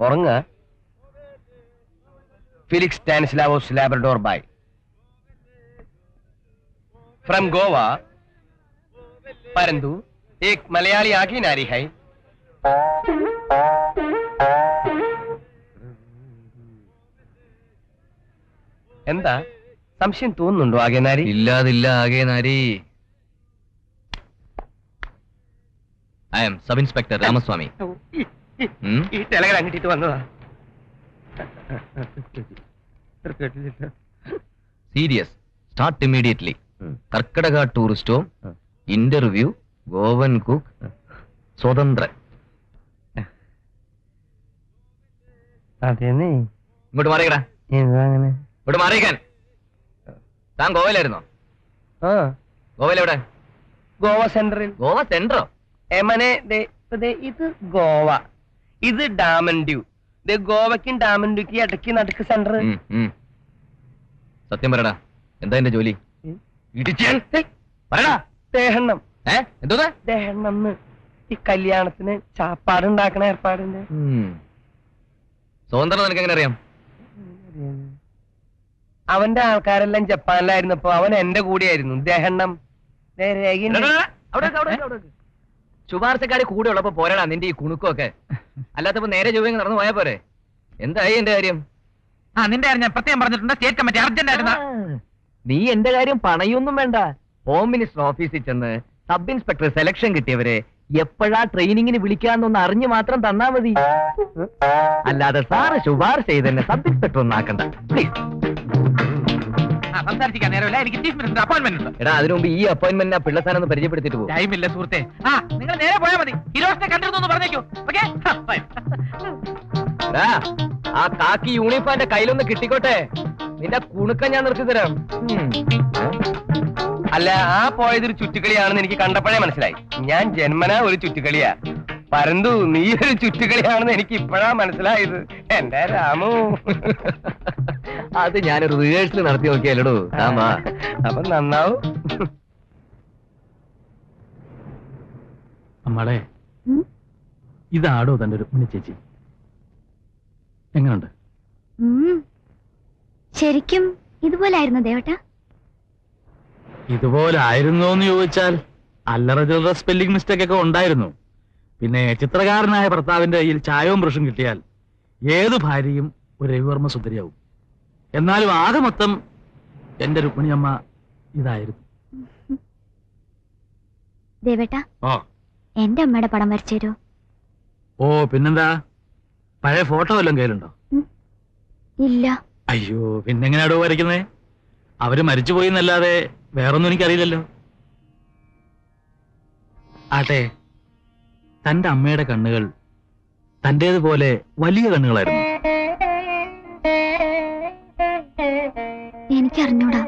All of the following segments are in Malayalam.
ഉറങ്ങ. Felix Stanislaus Labrador by from Goa, परंतु एक मलयाली आखी नारी है. എന്താ സംശയം തോന്നുന്നുണ്ടോ ആകെ നാരി? ഇല്ലാതില്ല ആകെ നാരി. I'm sub inspector Ramaswamy. ഈ ടെലഗ്രാം കിട്ടിയിട്ട് വന്നതാ. Serious, start immediately. കർക്കടക tourist home, interview, Goan cook, സ്വതന്ത്രൻ. അതേന്നേ. ഇങ്ങോട്ട് മാറിയടാ. അങ്ങനെ ഇങ്ങോട്ട് മാറിയിക്കാൻ. താൻ ഗോവയിലായിരുന്നോ? ഗോവയിലെവിടെ? ഗോവ സെൻട്രൽ. ഗോവ സെൻട്രോ? എമനെ ഇത് ഗോവ, ഇത് ഡാമൻ ഡ്യൂ. ഗോവയ്ക്കും ഡാമൻ ഡ്യൂക്ക് ഇടയ്ക്ക് നടുക്ക് സെന്റർ. സത്യം പറയടാ, എന്താ എന്റെ ജോലി? ദേഹണ്ണം. എന്തോന്നാ ദേഹണ്ണം? ഈ കല്യാണത്തിന് ചാപ്പാടുണ്ടാക്കണ ഏർപ്പാടിന്റെ. സ്വതന്ത്രം നിനക്ക് എങ്ങനെ അറിയാം? അവന്റെ ആൾക്കാരെല്ലാം ജപ്പാനിലായിരുന്നപ്പോ അവൻ എന്റെ കൂടെയായിരുന്നു. ദേഹണ്ണം. ശുപാർശക്കാര് കൂടെ ഉള്ളപ്പോ പോരാടാ നിന്റെ ഈ കുണുക്കൊക്കെ. അല്ലാത്തപ്പോ നേരെ ജോലി നടന്നു പോയാ പോരെ. എന്തായി എന്റെ കാര്യം? നിന്റെ കാര്യം ഞാൻ പ്രത്യേകം പറഞ്ഞിട്ടുണ്ട്. സ്റ്റേറ്റ് കമ്മിറ്റി അർജന്റ് ആയിരുന്ന. നീ എന്റെ കാര്യം പണയൊന്നും വേണ്ട. ഹോം മിനിസ്റ്റർ ഓഫീസിൽ ചെന്ന് സബ് ഇൻസ്പെക്ടർ സെലക്ഷൻ കിട്ടിയവരെ എപ്പോഴാ ട്രെയിനിങ്ങിന് വിളിക്കാന്നൊന്ന് അറിഞ്ഞു മാത്രം തന്നാ മതി. അല്ലാതെ സാറ് ശുപാർശ ചെയ്തെന്നെ സബ് ഇൻസ്പെക്ടർ ഒന്നാക്കണ്ട പ്ലീസ്. സംസാരിക്കാൻ നേരമില്ല, എനിക്ക് ചീഫ് മിനിസ്റ്റർ അപ്പോയിന്റ്മെന്റ് ഉണ്ട്. എടാ, അതിനു മുമ്പ് ഈ അപ്പോയിന്റ്മെന്റ് പിള്ളസാനൊന്ന് പരിചയപ്പെടുത്തിട്ട് പോകും. ടൈമില്ല സുഹൃത്തെ. നിങ്ങൾ നേരെ പോയാൽ മതി. ഹിരോഷിനെ കണ്ടിരുന്നു പറഞ്ഞേക്കൂ. ഓക്കേ? ആ കാക്കി യൂണിഫോം എന്റെ കയ്യിലൊന്ന് കിട്ടിക്കോട്ടെ. നിന്റെ കുണുക്ക ഞാൻ നിർത്തി തരാം. അല്ല, ആ പോയതൊരു ചുറ്റുകളിയാണെന്ന് എനിക്ക് കണ്ടപ്പോഴേ മനസ്സിലായി. ഞാൻ ജന്മനാ ഒരു ചുറ്റുകളിയാ. പരന്തു നീ ഒരു ചുറ്റുകളിയാണെന്ന് എനിക്ക് ഇപ്പോഴാ മനസ്സിലായത്. എന്റെ രാമു, അത് ഞാനൊരു റിഹേഴ്സൽ നടത്തി നോക്കിയാലോ. അപ്പൊ നന്നാവും. അമ്മളെ, ഇതാടോ തന്റെ രുക്മിണി ചേച്ചി? എങ്ങനുണ്ട്? ശരിക്കും ഇതുപോലായിരുന്നു ദേവട്ട? ഇതുപോലെ ആയിരുന്നോന്ന് ചോദിച്ചാൽ അല്ലറ ചില്ലറ സ്പെല്ലിംഗ് മിസ്റ്റേക്ക് ഒക്കെ ഉണ്ടായിരുന്നു. പിന്നെ ചിത്രകാരനായ ഭർത്താവിന്റെ കയ്യിൽ ചായവും ബ്രഷും കിട്ടിയാൽ ഏത് ഭാര്യയും ഒരു രവിവർമ്മ സുന്ദരിയാവും. എന്നാലും ആകെ മൊത്തം എന്റെ രുക്മിണിയമ്മ ഇതായിരുന്നു. ദേവേട്ട, എന്റെ അമ്മയുടെ പടം വരച്ചു തരൂ. ഓ, പിന്നെന്താ? പഴയ ഫോട്ടോ വല്ലതും കയ്യിലുണ്ടോ? ഇല്ല. അയ്യോ, പിന്നെങ്ങനെയാടോ വരയ്ക്കുന്നേ? അവര് മരിച്ചുപോയി എന്നല്ലാതെ വേറൊന്നും എനിക്കറിയില്ലല്ലോ. ആട്ടെ, തന്റെ അമ്മയുടെ കണ്ണുകൾ തന്റേതുപോലെ വലിയ കണ്ണുകളായിരുന്നു. എനിക്കറിഞ്ഞൂടാ.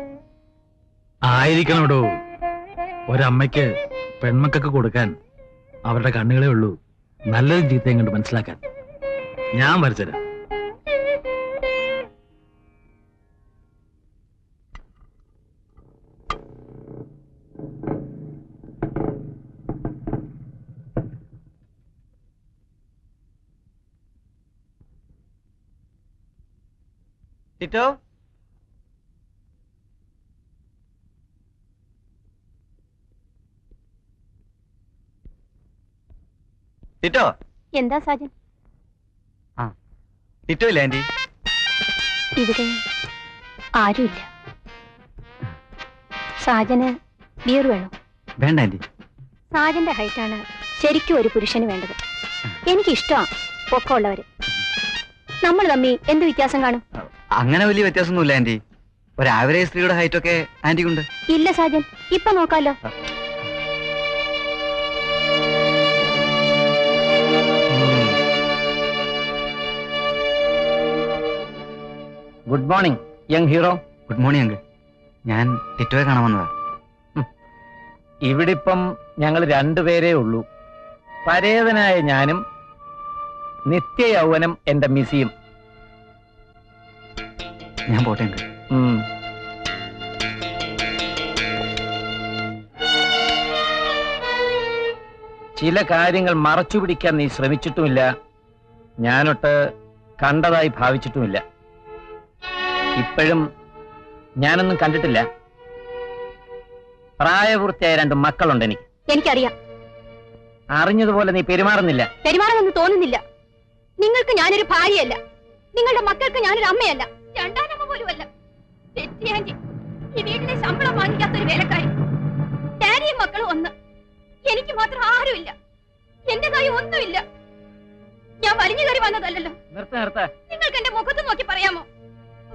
ആയിരിക്കണോടോ. ഒരമ്മയ്ക്ക് പെൺമക്കൾക്ക് കൊടുക്കാൻ അവരുടെ കണ്ണുകളേ ഉള്ളൂ നല്ലതും ചീത്തയും കണ്ട് മനസ്സിലാക്കാൻ. ഞാൻ വരച്ചരാം. ടിറ്റോ, ടിറ്റോ. എന്താ സാജൻ? ടിറ്റോ ഇല്ല ആന്റി? ഇവിടെ ആരുമില്ല. സാജന് ബിയർ വേണോ? വേണ്ട ആന്റി. സാജന്റെ ഹൈറ്റാണ് ശരിക്കും ഒരു പുരുഷന് വേണ്ടത്. എനിക്കിഷ്ടമാണ് പൊക്കമുള്ളവര്. നമ്മൾ തമ്മി എന്ത് വ്യത്യാസം കാണും? അങ്ങനെ വലിയ വ്യത്യാസമൊന്നുമില്ല ആന്റി. ഒരു ആവറേജ് സ്ത്രീയുടെ ഹൈറ്റ് ഒക്കെ ആന്റിക്കുണ്ട്. ഇല്ല സാജൻ, ഇപ്പൊ നോക്കാലോ. Good morning young hero. Good morning uncle. ഞാൻ ടിറ്റോയെ കാണാൻ വന്നതാ. ഇവിടെ ഇപ്പം ഞങ്ങൾ രണ്ടുപേരേ ഉള്ളൂ. പരേതനായ ഞാനും നിത്യ യൗവനം എന്റെ മിസിയും. ഞാൻ പോട്ടെ uncle. ചില കാര്യങ്ങൾ മറച്ചു പിടിക്കാൻ നീ ശ്രമിച്ചിട്ടുമില്ല, ഞാനൊട്ട് കണ്ടതായി ഭാവിച്ചിട്ടുമില്ല. ഇപ്പോഴും ഞാനൊന്നും കണ്ടിട്ടില്ല. പ്രായപൂർത്തിയായ 2 മക്കളുണ്ട് എനിക്ക്. എനിക്കറിയാം. അറിഞ്ഞതുപോലെ നീ പെരുമാറുന്നില്ല. പെരുമാറുമെന്ന് തോന്നുന്നില്ല. നിങ്ങൾക്ക് ഞാനൊരു ഭാര്യയല്ല, നിങ്ങളുടെ മക്കൾക്ക് ഞാനൊരു അമ്മയല്ല, രണ്ടാനമ്മ പോലുമല്ല. തെറ്റിയാൻറ്റി ഈ വീട്ടിലെ ശമ്പളം വാങ്ങിക്കാത്തൊരു വേലക്കാരി. ഡാഡിയും മക്കളും ഒന്ന്, എനിക്ക് മാത്രം ആരുമില്ല. എന്റേതായി ഒന്നുമില്ല. ഞാൻ വലിഞ്ഞു കയറി വന്നതല്ലല്ലോ. നിർത്ത നിങ്ങൾക്ക് എന്റെ മുഖത്ത് നോക്കി പറയാമോ?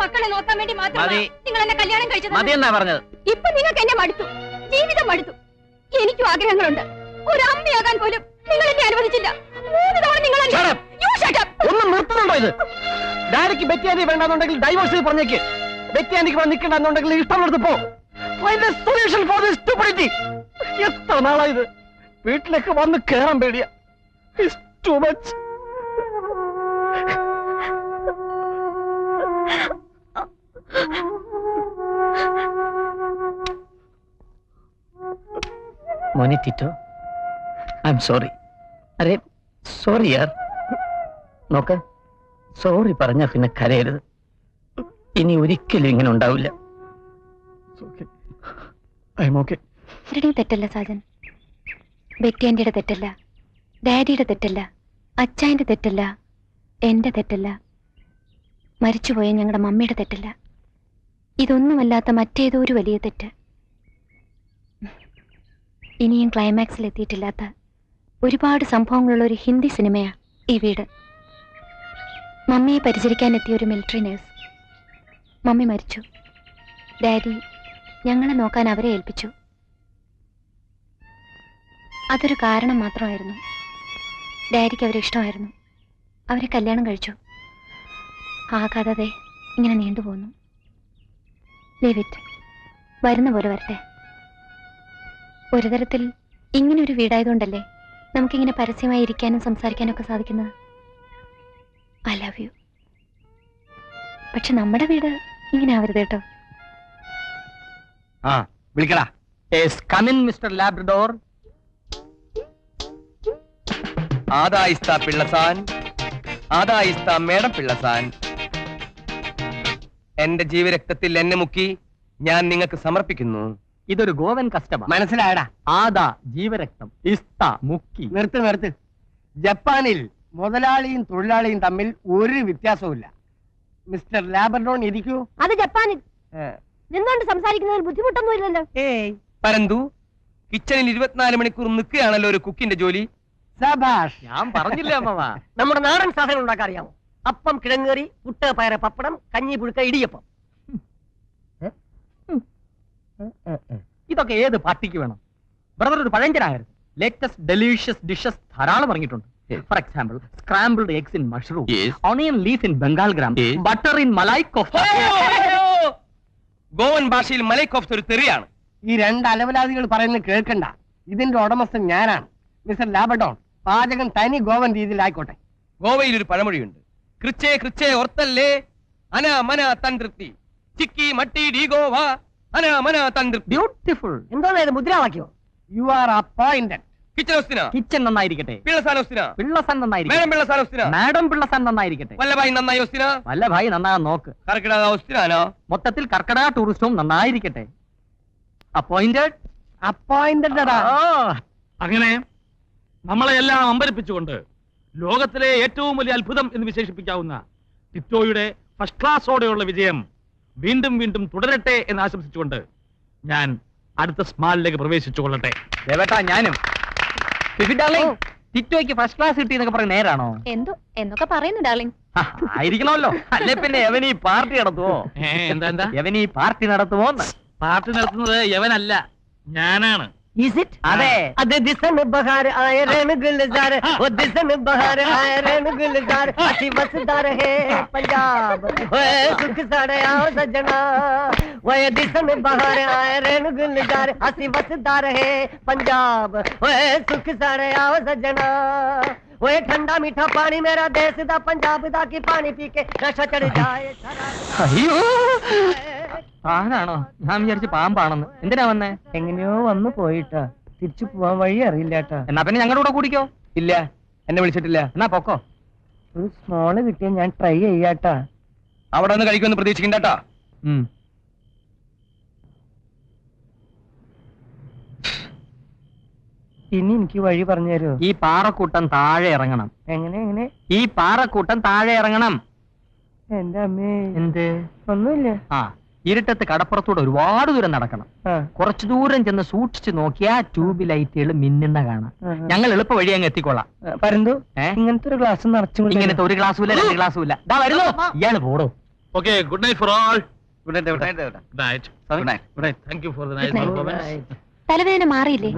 മക്കളെ നോക്കാൻ വേണ്ടി മാത്രമാണ് മതി. നിങ്ങൾ എന്നെ കല്യാണം കഴിച്ചത്. മതിയെന്നാ പറഞ്ഞത്. ഇപ്പൊ നിങ്ങൾക്ക് എന്നെ മടുത്തു, ജീവിതം മടുത്തു. എനിക്കും ആഗ്രഹങ്ങളുണ്ട്. ഒരു അമ്മയാകാൻ പോലും നിങ്ങൾ എന്നെ അനുവദിച്ചില്ല. 3 തവണ നിങ്ങൾ എന്നെ- You shut up. ഒന്നും നിർത്തുന്നുണ്ടോ ഇത്? ഡാഡിക്ക് ബെറ്റി ആന്റി വേണ്ടെന്നുണ്ടെങ്കിൽ ഡൈവോഴ്സ് പറഞ്ഞേക്ക്. ബെറ്റി ആന്റിക്ക് വന്ന് നിൽക്കണ്ടെന്നുണ്ടെങ്കിൽ ഇഷ്ടമുള്ളത് പോ. Find a solution for this stupidity. എത്ര നാളായത് വീട്ടിലേക്ക് വന്ന് കേറാൻ പേടിയാ. It's too much. മോനെ ടിറ്റോ, ഐ എം സോറി. അരെ സോറി യാർ. നോക്ക്, സോറി പറഞ്ഞ പിന്നെ കരയരുത്. ഇനി ഒരിക്കലും ഇങ്ങനെ ഉണ്ടാവില്ല. ആരുടെയും തെറ്റല്ല സാജൻ. ബെറ്റി ആന്റിയുടെ തെറ്റല്ല, ഡാഡിയുടെ തെറ്റല്ല, അച്ചായന്റെ തെറ്റല്ല, എന്റെ തെറ്റല്ല, മരിച്ചുപോയ ഞങ്ങളുടെ മമ്മിയുടെ തെറ്റല്ല. ഇതൊന്നുമല്ലാത്ത മറ്റേതോ ഒരു വലിയ തെറ്റ്. ഇനിയും ക്ലൈമാക്സിൽ എത്തിയിട്ടില്ലാത്ത ഒരുപാട് സംഭവങ്ങളുള്ള ഒരു ഹിന്ദി സിനിമയാ ഈ വീട്. മമ്മിയെ പരിചരിക്കാൻ എത്തിയ ഒരു മിലിറ്ററി നേഴ്സ്. മമ്മി മരിച്ചു. ഡാഡി ഞങ്ങളെ നോക്കാൻ അവരെ ഏൽപ്പിച്ചു. അതൊരു കാരണം മാത്രമായിരുന്നു. ഡാഡിക്ക് അവരെ ഇഷ്ടമായിരുന്നു. അവരെ കല്യാണം കഴിച്ചു. ആ കഥ ദേ ഇങ്ങനെ നീണ്ടുപോകുന്നു. ഡേവിഡ് വരുന്ന പോലെ വരട്ടെ. ഒരു തരത്തിൽ ഇങ്ങനെ ഒരു വീടായതുകൊണ്ടല്ലേ നമുക്കിങ്ങനെ പരസ്യമായി ഇരിക്കാനും സംസാരിക്കാനും ഒക്കെ സാധിക്കുന്നത്. I love you. പക്ഷെ നമ്മുടെ വീട് ഇങ്ങനെ ആവരുത് കേട്ടോ. ആ വിളിക്കടാ. Mister Labrador. ആദായിസ്ത പിള്ളസാൻ, ആദായിസ്ത മേഡം പിള്ളസാൻ. എന്റെ ജീവരക്തത്തിൽ എന്നെ മുക്കി ഞാൻ നിങ്ങൾക്ക് സമർപ്പിക്കുന്നു. ഇതൊരു ഗോവൻ കസ്റ്റമർ. മനസ്സിലായടാ? ആദാ ജീവരക്തം, ഇസ്ത മുക്കി. നിർത്ത്. ജപ്പാനിൽ മുതലാളിയും തൊഴിലാളിയും തമ്മിൽ ഒരു വ്യത്യാസവുമില്ല. മിസ്റ്റർ ലാബർഡോൺ ഇരിക്കൂ. അത് ജപ്പാനിൽ നിന്നുകൊണ്ട് സംസാരിക്കുന്നതിൽ ബുദ്ധിമുട്ടൊന്നും ഇല്ലല്ലോ. പരന്തു കിച്ചണിൽ 24 മണിക്കൂർ നിൽക്കുകയാണല്ലോ ഒരു കുക്കിന്റെ ജോലി. സബാഷ്. ഞാൻ പറഞ്ഞില്ല അമ്മവാ. നമ്മുടെ നാടൻ സാധനങ്ങൾ ഉണ്ടാക്കാൻ അറിയാമോ? അപ്പം, കിഴങ്ങേറി, പുട്ട്, പയറ്, പപ്പടം, കഞ്ഞി, പുഴുക്ക, ഇടിയപ്പം. ഇതൊക്കെ ഏത് പാർട്ടിക്ക് വേണം? ബ്രദർ ഒരു പഴഞ്ചനായിരുന്നു. ലേറ്റസ്റ്റ് ഡെലീഷ്യസ് ഡിഷസ് ധാരാളം ഇറങ്ങിയിട്ടുണ്ട്. For example scrambled eggs in mushroom, onion leaf in Bengal gram, butter in malai kofta. Goan ഭാഷയിൽ മലൈ കോഫ്ത ഒരു തെറിയാണ്. ഈ 2 അലവലാദികൾ പറയുന്നത് കേൾക്കണ്ട. ഇതിന്റെ ഉടമസ്ഥൻ ഞാനാണ്, മിസ്റ്റർ ലാബർഡോൺ. പാചകം തനി ഗോവൻ രീതിയിലായിക്കോട്ടെ. ഗോവയിൽ ഒരു പഴമൊഴിയുണ്ട്. കൃച്ചേ കൃച്ചേ ഓർത്തല്ലേ അന മന തന്ത്രി ചിക്കി മട്ടി ഡി ഗോവ അന മന തന്ത്രി. ബ്യൂട്ടിഫുൾ. എന്തോന്നാ ഇത്, മുദ്രാവാക്യോ? You are appointed. കിച്ചൻ ഹൗസിന കിച്ചൻ നന്നായിരിക്കട്ടെ. പിള്ളസാൻ ഹൗസിന പിള്ളസൻ നന്നായിരിക്കട്ടെ. മേഡം പിള്ളസാൻ ഹൗസിന മാഡം പിള്ളസൻ നന്നായിരിക്കട്ടെ. വല്ലഭായി നന്നായി ഹൗസിന വല്ലഭായി നന്നാകാൻ നോക്ക്. കർക്കിടക ഹൗസിനാനോ? മൊത്തത്തിൽ കർക്കടക ടൂറിസ്റ്റവും നന്നായിരിക്കട്ടെ. അപ്പോയിന്റഡ്. അങ്ങനെ നമ്മളെ എല്ലാം അമ്പരിപ്പിച്ചുകൊണ്ട് ലോകത്തിലെ ഏറ്റവും വലിയ അത്ഭുതം എന്ന് വിശേഷിപ്പിക്കാവുന്ന ടിറ്റോയുടെ ഫസ്റ്റ് ക്ലാസ്സോടെയുള്ള വിജയം വീണ്ടും വീണ്ടും തുടരട്ടെ എന്ന് ആശംസിച്ചുകൊണ്ട് ഞാൻ അടുത്ത സ്മാളിലേക്ക് പ്രവേശിച്ചു കൊള്ളട്ടെ. ദേവേട്ടാ ഞാനും. ടിറ്റോയ്ക്ക് ഫസ്റ്റ് ക്ലാസ് കിട്ടി എന്നൊക്കെ പറയുന്നത് നേരാണോ? എന്നൊക്കെ പറയുന്നു ഡാർലിംഗ്. ആയിരിക്കണമല്ലോ. അല്ലെ പിന്നെ എവനീ പാർട്ടി നടത്തുവോ? എന്താ എവനീ പാർട്ടി നടത്തുമോ? പാർട്ടി നടത്തുന്നത് യവനല്ല, ഞാനാണ്. Is it? अदे दिसन बहार आए रैन गुलजार, वो दिसन बहार आए रैन गुलजार, अच्छी बसदार है पंजाब, ओए सुख साड़े आओ सजना, ओए दिसन बहार आए रैन गुलजार, अच्छी बसदार है पंजाब, ओए सुख साड़े आओ सजना, ओए ठंडा मीठा पानी मेरा देश दा पंजाब दा की पानी पी के नशा चढ़ जाए അയ്യോ ആരാണോ? ഞാൻ വിചാരിച്ചു പാമ്പാണെന്ന്. എന്തിനാ വന്നേ? എങ്ങനെയോ വന്നു പോയിട്ടാ, തിരിച്ചു പോവാൻ വഴി അറിയില്ലാട്ടാ. എന്നാ പിന്നെ ഞങ്ങളുടെ കൂടെ കൂടിക്കോ. ഇല്ല, എന്നെ വിളിച്ചിട്ടില്ല. എന്നാ പൊക്കോ. ഒരു സ്മോള് കിട്ടിയ ഞാൻ ട്രൈ ചെയ്യാട്ടാ. അവിടെ നിന്ന് കഴിക്കുമെന്ന് പ്രതീക്ഷിക്കണ്ടാ. ഇനി എനിക്ക് വഴി പറഞ്ഞു തരുമോ? ഈ പാറക്കൂട്ടം താഴെ ഇറങ്ങണം. എങ്ങനെ എങ്ങനെ? ഈ പാറക്കൂട്ടം താഴെ ഇറങ്ങണം. എന്റെ അമ്മേ, എന്ത്? ഒന്നുമില്ല. ആ, ഇരുട്ടത്ത് കടപ്പുറത്തൂടെ ഒരുപാട് ദൂരം നടക്കണം. കുറച്ചു ദൂരം ചെന്ന് സൂക്ഷിച്ചു നോക്കിയാ ട്യൂബ് ലൈറ്റുകൾ മിന്നുന്ന കാണാം. ഞങ്ങൾ എളുപ്പ വഴി അങ്ങ് എത്തിക്കോളാം. പരന്തു, ഇങ്ങനത്തെ ഒരു ഗ്ലാസ് നിറച്ചു. ഇങ്ങനത്തെ ഒരു ഗ്ലാസ്സും ഇല്ല, 2 ഗ്ലാസ്സും ഇല്ല. വരുന്നു ഇയാള് പോടോ. Okay, good night for all. Good night. Good night. Good night. Thank you for the nice Good night. Performance. തലവേദന മാറിയില്ലേ?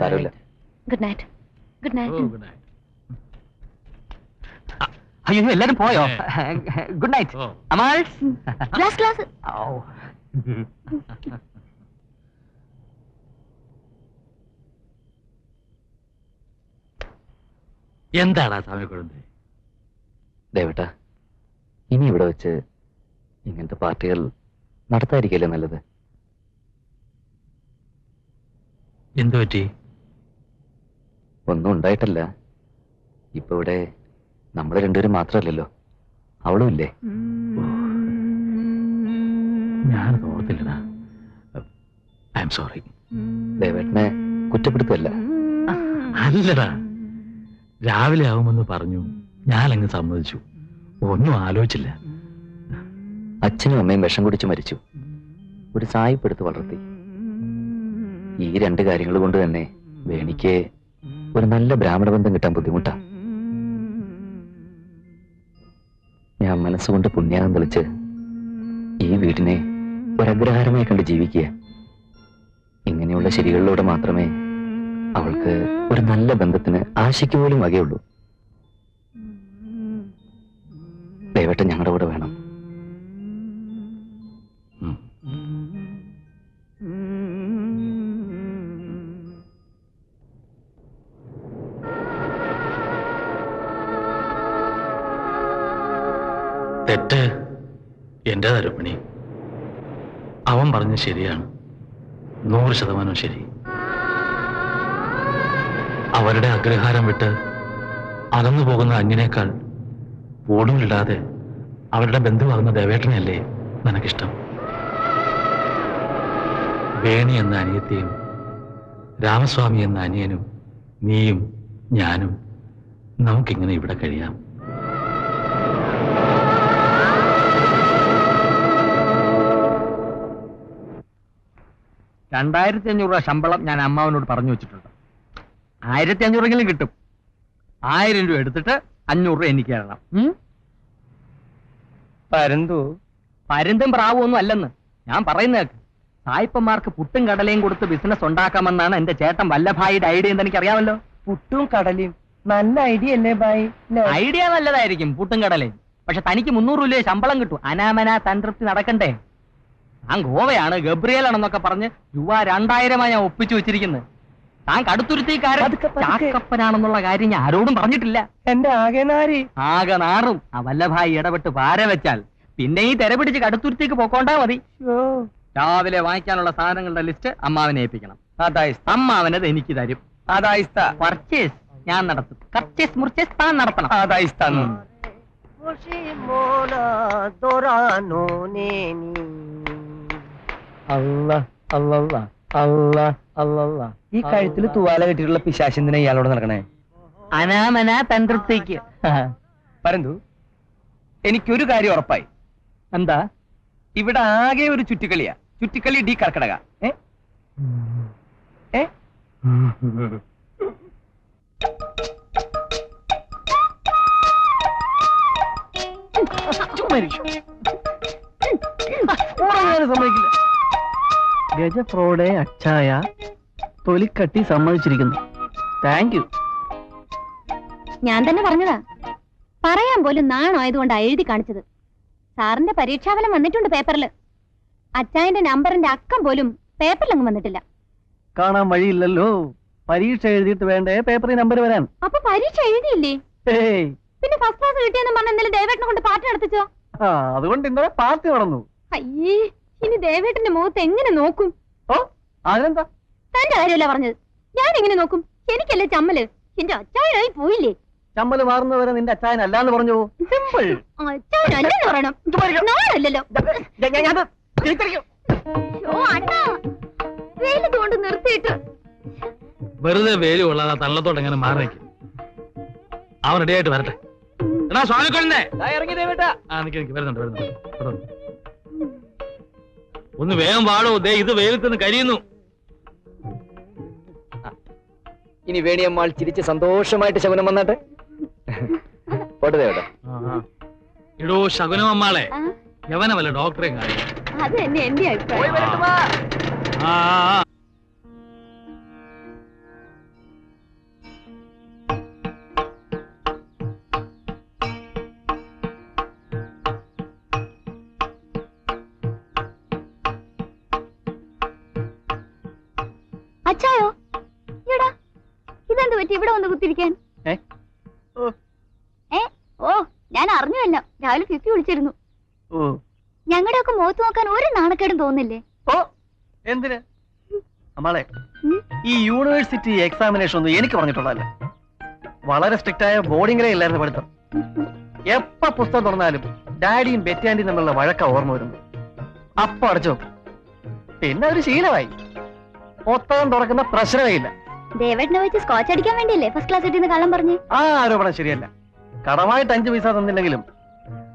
സാരമില്ല. Good night. Good night. Good night. അയ്യോ, എല്ലാരും പോയോ? Good night. ഓ. അമാൾ. ഗ്ലാസ് എന്താടാ സമയക്കുഴന്തേ? ദേവട്ടാ, ഇനി ഇവിടെ വെച്ച് ഇങ്ങനത്തെ പാർട്ടികൾ നടത്താതിരിക്കല്ലേ നല്ലത്? എന്തു പറ്റി? ഒന്നും ഉണ്ടായിട്ടല്ല. ഇപ്പൊ ഇവിടെ നമ്മൾ രണ്ടുപേരും മാത്രമല്ലല്ലോ, അവളും ഇല്ലേ? ഞാനത് ഓർത്തില്ലടാ. I'm sorry. ദേവേട്ടനെ കുറ്റപ്പെടുത്തല്ല. അല്ലടാ, രാവിലെ ആവുമെന്ന് പറഞ്ഞു, ഞാനങ്ങ് സമ്മതിച്ചു. ഒന്നും ആലോചിച്ചില്ല. അച്ഛനും അമ്മയും വിഷം കുടിച്ച് മരിച്ചു. ഒരു സായിപ്പെടുത്ത് വളർത്തി. ഈ 2 കാര്യങ്ങൾ കൊണ്ട് തന്നെ വേണിക്ക് ഒരു നല്ല ബ്രാഹ്മണ ബന്ധം കിട്ടാൻ ബുദ്ധിമുട്ടാ. ഞാൻ മനസ്സുകൊണ്ട് പുണ്യാകം തെളിച്ച് ഈ വീടിനെ ഒരഗ്രഹാരമായി കണ്ട് ജീവിക്കുക. ഇങ്ങനെയുള്ള ശരികളിലൂടെ മാത്രമേ അവൾക്ക് ഒരു നല്ല ബന്ധത്തിന് ആശയ്ക്ക് പോലും വകയുള്ളൂ. ദയവട്ടെ ഞങ്ങളുടെ കൂടെ വേണം. തെറ്റ് എന്റെ തരുപ്പണി. അവൻ പറഞ്ഞ ശരിയാണ്, 100% ശരി. അവരുടെ അഗ്രഹാരം വിട്ട് അകന്നു പോകുന്ന അന്യനേക്കാൾ ഓടുമില്ലാതെ അവരുടെ ബന്ധുവാകുന്ന ദേവേട്ടനെയല്ലേ നിനക്കിഷ്ടം? വേണി എന്ന അനിയത്തെയും രാമസ്വാമി എന്ന അനിയനും നീയും ഞാനും നമുക്കിങ്ങനെ ഇവിടെ കഴിയാം. 2500 രൂപ ശമ്പളം ഞാൻ അമ്മാവനോട് പറഞ്ഞു വെച്ചിട്ടുണ്ട്. 1500 കിട്ടും. 1000 രൂപ എടുത്തിട്ട് 500 രൂപ എനിക്ക് തരണം. പരുന്തും പ്രാവും ഒന്നും അല്ലെന്ന് ഞാൻ പറയുന്നേക്ക്. സായിപ്പന്മാർക്ക് പുട്ടും കടലയും കൊടുത്ത് ബിസിനസ് ഉണ്ടാക്കാമെന്നാണ് എന്റെ ചേട്ടൻ വല്ലഭായിയുടെ ഐഡിയ എന്ന് എനിക്കറിയാമല്ലോ. പുട്ടും കടലയും നല്ല ഐഡിയ അല്ലേ ബായി? ഐഡിയ നല്ലതായിരിക്കും, പുട്ടും കടലയും. പക്ഷെ തനിക്ക് 300 രൂപ ശമ്പളം കിട്ടും. അനാമന തന്ത്രപ്തി നടക്കണ്ടേ? താൻ ഗോവയാണ്, ഗബ്രിയേലാണെന്നൊക്കെ പറഞ്ഞ് രൂപ 2000 ഞാൻ ഒപ്പിച്ചു വെച്ചിരിക്കുന്നത്. താൻ കടുത്തുരുത്തിക്കാരൻ ചാക്കപ്പനാണെന്നുള്ള കാര്യം ഞാൻ ആരോടും പറഞ്ഞിട്ടില്ല. എന്റെ ആകെ നാറും. ആ വല്ലഭായി ഇടപെട്ട് പാര വെച്ചാൽ പിന്നെ ഈ തെര പിടിച്ച് കടുത്തുരുത്തിക്ക് പോക്കോണ്ടാ മതി. രാവിലെ വാങ്ങിക്കാനുള്ള സാധനങ്ങളുടെ ലിസ്റ്റ് അമ്മാവനെ ഏൽപ്പിക്കണം. അമ്മാവനത് എനിക്ക് തരും. പർച്ചേസ് ഞാൻ നടത്തും. പർച്ചേസ് മുർച്ചേസ് താൻ നടത്തണം. ഈ കഴുത്തിൽ തുവാല കെട്ടിയിട്ടുള്ള പിശാചിന്തിനെ ഇയാളോട് നടക്കണേ? അനാമന തന്ത്രപ്തിക്ക്. പരന്തു, എനിക്കൊരു കാര്യം ഉറപ്പായി. എന്താ? ഇവിടെ ആകെ ഒരു ചുറ്റിക്കളിയാ. ചുറ്റിക്കളി ഡി കർക്കടക. സമ്മതിക്കില്ല. ഗജ ഫ്രോഡെ അച്ചായ തൊലിക്കട്ടി സമ്മതിച്ചിരിക്കുന്നു. Thank you. ഞാൻ തന്നെ പറഞ്ഞതാ. പറയാൻ പോലും നാണായതുകൊണ്ടാ എഴുതി കാണിച്ചത്. സാറിന്റെ പരീക്ഷാഫലം വന്നിട്ടുണ്ട് പേപ്പറിൽ. അച്ചായന്റെ നമ്പറിന്റെ അക്കം പോലും പേപ്പറിലങ്ങ് വന്നിട്ടില്ല. കാണാൻ വഴിയില്ലല്ലോ. പരീക്ഷ എഴുതിയിട്ട് വേണ്ടേ പേപ്പറിൽ നമ്പർ വരാൻ. അപ്പൊ പരീക്ഷ എഴുതിയില്ലേ? ഏയ്, പിന്നെ ഫസ്റ്റ് ക്ലാസ് കിട്ടിയെന്ന് പറഞ്ഞ എന്തെങ്കിലും ദേവേട്ടനെ കൊണ്ട് പാർട്ടി നടത്തിച്ചോ? അതുകൊണ്ട് ഇന്നലെ പാർട്ടി നടന്നു. അയ്യേ, ഇനി ദേവേട്ടന്റെ മുഖത്ത് എങ്ങനെ നോക്കും? ഓ, അതിനെന്താ? തന്റെ കാര്യമല്ല പറഞ്ഞത്, ഞാൻ എങ്ങനെ നോക്കും? എനിക്കല്ലേ ചമ്മല്, എന്റെ അച്ചായനായി പോയില്ലേ? ചമ്മല് മാറുന്നവരെ നിന്റെ അച്ചായൻ അല്ലാന്ന് പറഞ്ഞു. സിമ്പിൾ. അച്ചായനല്ലെന്ന് പറയണം, നാളല്ലോ. വെയിലത്ത് കൊണ്ട് നിർത്തിയിട്ട് വെറുതെ വേലി കൊള്ളാതെ തള്ളത്തോട്ട് എങ്ങനെ മാറി നിൽക്കും. അവൻ റെഡിയായിട്ട് വരട്ടെ. എടാ സ്വാമിക്കൊണ്ടേ ഇറങ്ങി ദേവേട്ടാ. എനിക്ക് വരുന്നുണ്ട് ഇവിടെ വന്നു. ഒന്ന് വേഗം വാടോ, ദേ ഇത് വെയിലത്ത് നിന്ന് കരിയുന്നു. ഇനി വേണിയമ്മാൾ ചിരിച്ച് സന്തോഷമായിട്ട് ശകുനം വന്നാട്ടെ. പോട്ടെ ദേവേട്ടാ. ഇടോ ശകുനം അമ്മാളെ, യവന വല്ല ഡോക്ടറെ കാര്യം. അത് തന്നെ എന്റെ അഭിപ്രായം. അച്ചായോ, എടാ ഇതെന്ത് പറ്റി ഇവിടെ വന്ന് കുത്തിരിക്കാൻ? ഓ, ഞാൻ അറിഞ്ഞുവല്ല, രാവിലെ ഫിഫി വിളിച്ചിരുന്നു. ഞങ്ങളുടെ ഒക്കെ മുഖത്ത് നോക്കാൻ ഒരു നാണക്കേടും തോന്നില്ലേ? ഓ, എന്തിന് അമ്മാളെ? ഈ യൂണിവേഴ്സിറ്റി എക്സാമിനേഷൻ ഒന്നും എനിക്ക് പറഞ്ഞിട്ടുള്ളതല്ല. വളരെ സ്ട്രിക്റ്റ് ആയ ബോർഡിംഗിലേ ഇല്ലായിരുന്നു പഠിത്തം. എപ്പ പുസ്തകം തുറന്നാലും ഡാഡിയും ബെറ്റാൻഡിയും തമ്മിലുള്ള വഴക്ക ഓർമ്മ വരുന്നു. അപ്പൊ അടച്ചോ, പിന്നെ ഒരു ശീലമായി. പുസ്തകം തുറക്കുന്ന പ്രശ്നമേ ഇല്ല. ദേവേട്ടനെ വെച്ച് സ്കോച്ച് അടിക്കാൻ വേണ്ടിയല്ലേ ഫസ്റ്റ് ക്ലാസ് കിട്ടിയെന്ന് കള്ളം പറഞ്ഞു? ആ ആരോപണം ശരിയല്ല. കടമായിട്ട് 5 പൈസ തന്നില്ലെങ്കിലും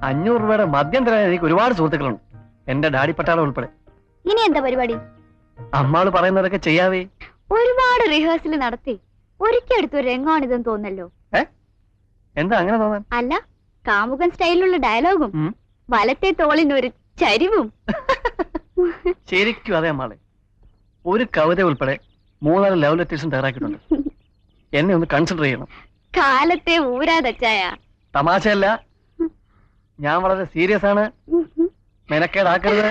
500 രൂപയുടെ മദ്യം തരാൻ എനിക്ക് ഒരുപാട് സുഹൃത്തുക്കളുണ്ട്, എന്റെ ഡാഡി പട്ടാളം ഉൾപ്പെടെ. ഇനി എന്താ പരിപാടി? അമ്മാള് പറയുന്നതൊക്കെ ചെയ്യാവേ. ഒരുപാട് റിഹേഴ്സൽ നടത്തി ഒരിക്കലെടുത്ത ഒരു രംഗമാണിതെന്ന് തോന്നല്ലോ. എന്താ അങ്ങനെ തോന്നാൻ? അല്ല, കാമുകൻ സ്റ്റൈലിലുള്ള ഡയലോഗും വലത്തെ തോളിനൊരു ചരിവും. ശരിക്കും അതെ അമ്മാളെ. ഒരു കവിത ഉൾപ്പെടെ 3-4 ലവ് ലെറ്റേഴ്സും തയ്യാറാക്കിയിട്ടുണ്ട്. എന്നെ ഒന്ന് കൺസിഡർ ചെയ്യണം. കാലത്തെ ഊരാതച്ചായ. തമാശയല്ല, ഞാൻ വളരെ സീരിയസ് ആണ്. മെനക്കേടാക്കരുത്.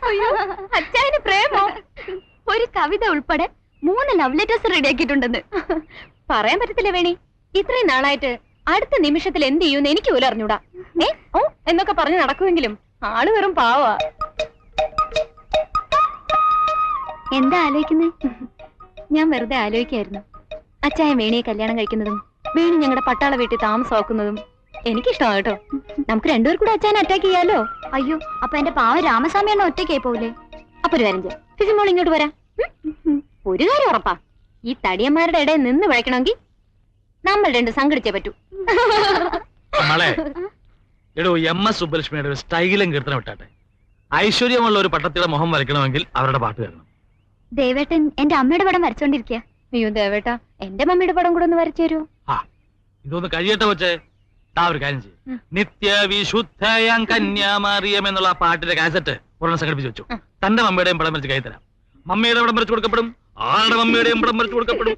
അയ്യോ, അച്ചായന് പ്രേമോ? ഒരു കവിത ഉൾപ്പെടെ 3 ലവ് ലെറ്റേഴ്സ് റെഡിയാക്കിയിട്ടുണ്ടെന്ന് പറയാൻ പറ്റത്തില്ല വേണി. ഇത്രയും നാളായിട്ട് അടുത്ത നിമിഷത്തിൽ എന്ത് ചെയ്യുമെന്ന് എനിക്ക് പോലും അറിഞ്ഞൂടാ. ഓ എന്നൊക്കെ പറഞ്ഞ് നടക്കുമെങ്കിലും ആള് വെറും പാവാ. എന്താ ആലോചിക്കുന്നേ? ഞാൻ വെറുതെ ആലോചിക്കായിരുന്നു. അച്ചായൻ വേണിയെ കല്യാണം കഴിക്കുന്നതും വേണി ഞങ്ങളുടെ പട്ടാള വീട്ടിൽ താമസമാക്കുന്നതും എനിക്കിഷ്ടമാണ് കേട്ടോ. നമുക്ക് രണ്ടുപേർ കൂടെ അച്ചായനെ അറ്റാക്ക് ചെയ്യാലോ. അയ്യോ, അപ്പൊ എന്റെ പാവ രാമസ്വാമിയാണ് ഒറ്റയ്ക്കായി പോവില്ലേ? അപ്പൊ ഒരു കാര്യം ചെയ്യാം, ഫിസിമോൾ ഇങ്ങോട്ട് വരാം. ഒരു കാര്യം ഉറപ്പാ, ഈ തടിയന്മാരുടെ ഇടയിൽ നിന്ന് വിളയ്ക്കണമെങ്കിൽ നമ്മൾ രണ്ടും സംഘടിച്ചേ പറ്റൂ. എടോ, MS സുബ്ബലക്ഷ്മിയുടെ ഒരു സ്റ്റൈലും കീർത്തനം വിട്ടാട്ടെ. ഐശ്വര്യമുള്ള ഒരു പട്ടത്തിയുടെ മുഖം വരയ്ക്കണമെങ്കിൽ അവരുടെ പാട്ട് വരണം. ദേവേട്ടൻ എന്റെ അമ്മയുടെ പടം വരച്ചോണ്ടിരിക്കുക. അയ്യോ ദേവേട്ടാ, എന്റെ മമ്മിയുടെ പടം കൂടെ ഒന്ന് വരച്ചു തരുമോ? ഇതൊന്ന് കഴിയട്ടെ വെച്ചേ. ഒരു കാര്യം ചെയ്യും, നിത്യവിശുദ്ധയാം കന്യാമറിയം എന്നുള്ള ആ പാട്ടിന്റെ കാസറ്റ് ഒരെണ്ണം സംഘടിപ്പിച്ച് വെച്ചു. തന്റെ മമ്മിയുടെയും പടം വരച്ച് കൈ തരാം. മമ്മിയുടെ പടം വരച്ചു കൊടുക്കപ്പെടും, ആളുടെ മമ്മിയുടെയും പടം വരച്ചു കൊടുക്കപ്പെടും.